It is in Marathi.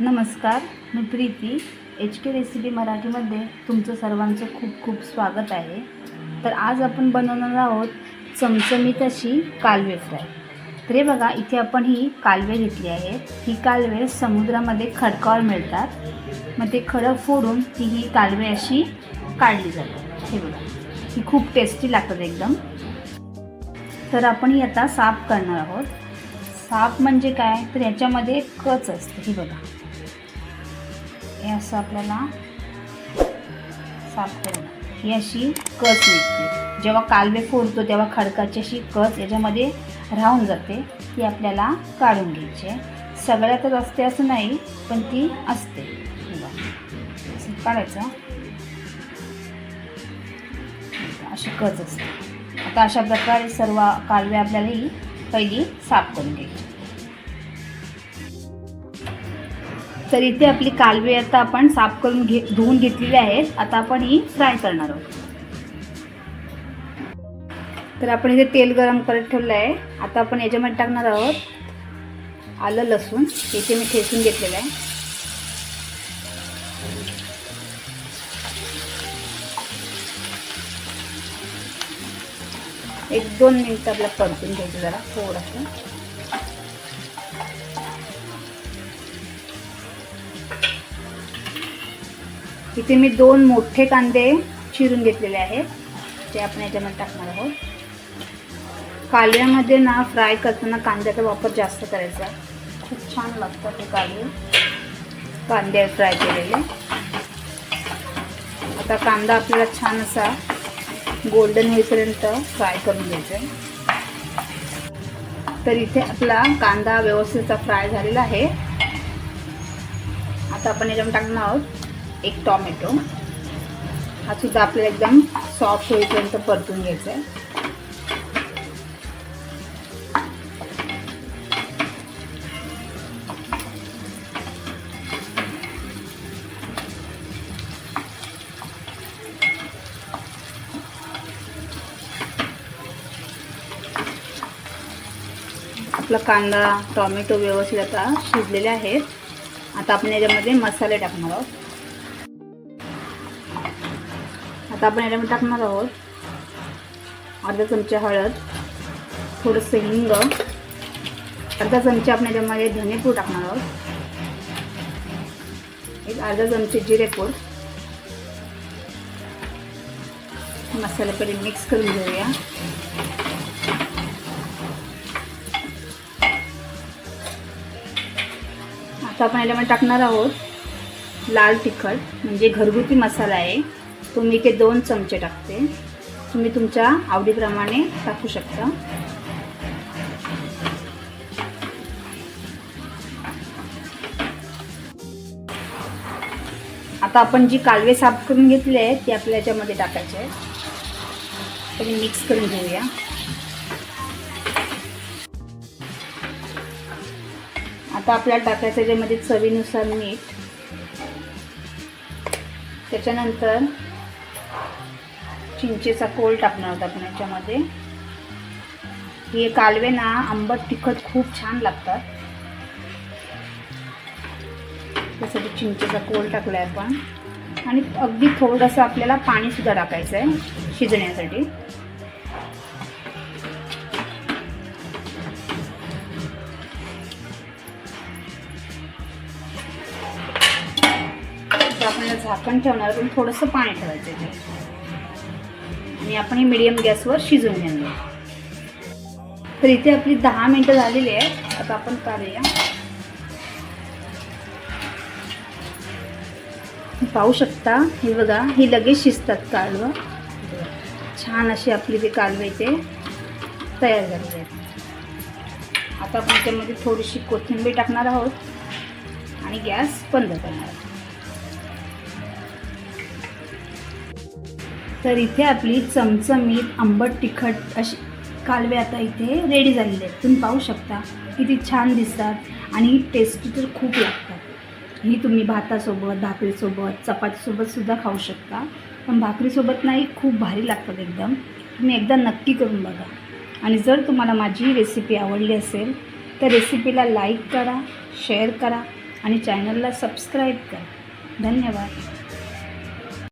नमस्कार, मी प्रीती. HK रेसिपी मराठीमध्ये तुमचं सर्वांचं खूप खूप स्वागत आहे. तर आज आपण बनवणार आहोत चमचमीत अशी कालवे फ्राय. तर हे बघा, इथे आपण ही कालवे घेतली आहेत. ही कालवे समुद्रामध्ये खडकावर मिळतात. मग ते खडक फोडून ही कालवे अशी काढली जातात. हे बघा, ही खूप टेस्टी लागतात एकदम. तर आपण ही आता साफ करणार आहोत. साफ म्हणजे काय, तर याच्यामध्ये कच असते. ही बघा, हे असं आपल्याला साफ करून ही अशी कच निघते. जेव्हा कालवे फोडतो तेव्हा खडकाची अशी कच याच्यामध्ये राहून जाते. ती आपल्याला काढून घ्यायची आहे. सगळ्यातच असते असं नाही, पण ती असते. असं काढायचं, अशी कच असते. आता अशा प्रकारे सर्व कालवे आपल्याला ही पहिली साफ करून घ्यायची. तर इथे आपली कालवे आता आपण साफ करून धुवून घेतलेली आहेत. आता आपण ही फ्राय करणार आहोत. तर आपण इथे तेल गरम करत ठेवलं आहे. आता आपण याच्यामध्ये टाकणार आहोत आलं लसूण. इथे मी ठेचून घेतलेलं आहे. एक 2 मिनिटं आपल्याला परतून घ्यायचं जरा थोडंसं. इथे मी 2 मोठे कांदे चिरून घेतलेले आहेत. ते आपण याच्यामध्ये टाकणार आहोत. कालव्यामध्ये ना फ्राय करताना कांद्याचा वापर जास्त करायचा. खूप छान लागतात ते कांदे फ्राय केलेले. आता कांदा आपल्याला छान असा गोल्डन होईपर्यंत फ्राय करून घ्यायचा आहे. तर इथे आपला कांदा व्यवस्थित फ्राय झालेला आहे. आता आपण याच्यामध्ये टाकणार आहोत एक टोमॅटो. हा सुद्धा आपल्याला एकदम सॉफ्ट होईपर्यंत परतून घ्यायचा आहे. आपला कांदा टोमॅटो व्यवस्थित आता शिजलेले आहेत. आता आपण याच्यामध्ये मसाले टाकणार आहोत. आता आपण याच्यामध्ये टाकणार आहोत अर्धा चमचा हळद, थोडंसं हिंग, अर्धा चमचा आपण याच्यामध्ये धनेपूड टाकणार आहोत, एक अर्धा चमचे जिरेपूड. मसाले पहिले मिक्स करून घेऊया. आता आपण याच्यामध्ये टाकणार आहोत लाल तिखट, म्हणजे घरगुती मसाला आहे तो. मी इथे 2 चमचे टाकते. तुम्ही तुमच्या आवडीप्रमाणे टाकू शकता. आता आपण जी कालवे साफ करून घेतले आहेत ते आपल्या याच्यामध्ये टाकायचे आहेत. तर मिक्स करून घेऊया. आता आपल्याला टाकायचं याच्यामध्ये चवीनुसार मीठ. त्याच्यानंतर चिंचेचा कोळ टाकणार आहोत आपण याच्यामध्ये. हे कालवे ना आंबट तिखट खूप छान लागतात. त्यासाठी चिंचेचा कोळ टाकला आहे आपण. आणि अगदी थोडंसं आपल्याला पाणीसुद्धा टाकायचं आहे शिजण्यासाठी. आपल्याला झाकण ठेवणार, पण थोडंसं पाणी ठेवायचं आहे. आणि आपण हे मीडियम गॅसवर शिजवून घेणार. तर इथे आपली 10 मिनिटं झालेली आहेत. आता आपण काढूया. पाहू शकता, हे बघा, ही लगेच शिजतात कालवं. छान अशी आपली ते कालवे इथे तयार झालेले आहेत. आता आपण त्यामध्ये थोडीशी कोथिंबीर टाकणार आहोत आणि गॅस बंद करणार आहोत. तर इथे आपली चमचमीत आंबट तिखट अशी कालवे आता इथे रेडी झालेले आहेत. तुम्ही पाहू शकता किती छान दिसतात आणि टेस्टी तर खूप लागतात. ही तुम्ही भातासोबत, भाकरीसोबत, चपातीसोबतसुद्धा खाऊ शकता. पण भाकरीसोबत नाही, खूप भारी लागतात एकदम. तुम्ही एकदा नक्की करून बघा. आणि जर तुम्हाला माझी रेसिपी आवडली असेल तर रेसिपीला लाईक करा, शेअर करा आणि चॅनलला सबस्क्राईब करा. धन्यवाद.